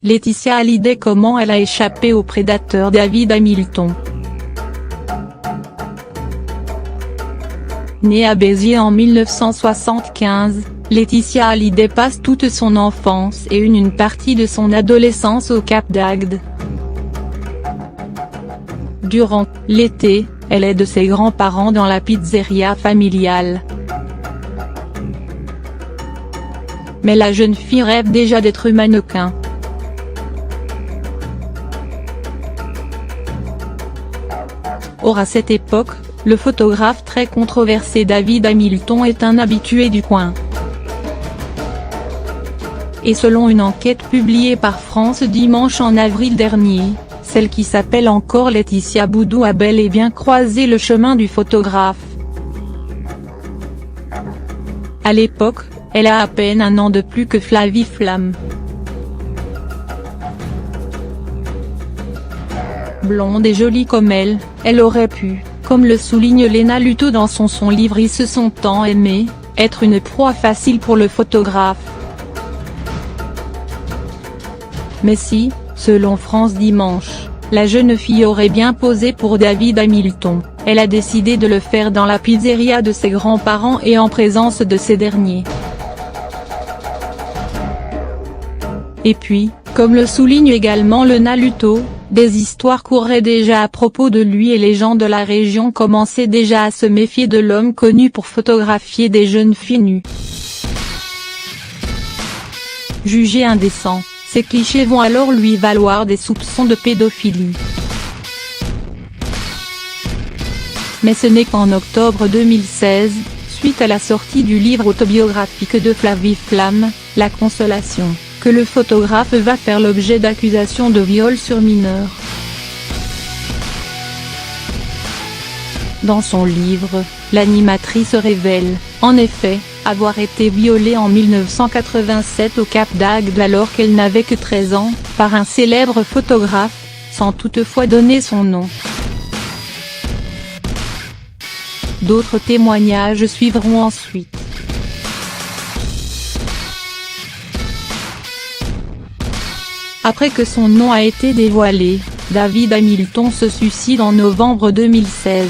Laetitia Hallyday, comment elle a échappé au prédateur David Hamilton. Née à Béziers en 1975, Laetitia Hallyday passe toute son enfance et une partie de son adolescence au Cap d'Agde. Durant l'été, elle aide ses grands-parents dans la pizzeria familiale. Mais la jeune fille rêve déjà d'être mannequin. Or à cette époque, le photographe très controversé David Hamilton est un habitué du coin. Et selon une enquête publiée par France Dimanche en avril dernier, celle qui s'appelle encore Laetitia Boudou a bel et bien croisé le chemin du photographe. À l'époque, elle a à peine un an de plus que Flavie Flamme. Blonde et jolie comme elle aurait pu, comme le souligne Léna Luto dans son livre Ils se sont tant aimés, être une proie facile pour le photographe. Mais si, selon France Dimanche, la jeune fille aurait bien posé pour David Hamilton, elle a décidé de le faire dans la pizzeria de ses grands-parents et en présence de ces derniers. Et puis, comme le souligne également Léna Luto, des histoires couraient déjà à propos de lui et les gens de la région commençaient déjà à se méfier de l'homme connu pour photographier des jeunes filles nues. Jugé indécent, ces clichés vont alors lui valoir des soupçons de pédophilie. Mais ce n'est qu'en octobre 2016, suite à la sortie du livre autobiographique de Flavie Flamme, La Consolation, que le photographe va faire l'objet d'accusations de viol sur mineur. Dans son livre, l'animatrice révèle, en effet, avoir été violée en 1987 au Cap d'Agde alors qu'elle n'avait que 13 ans, par un célèbre photographe, sans toutefois donner son nom. D'autres témoignages suivront ensuite. Après que son nom a été dévoilé, David Hamilton se suicide en novembre 2016.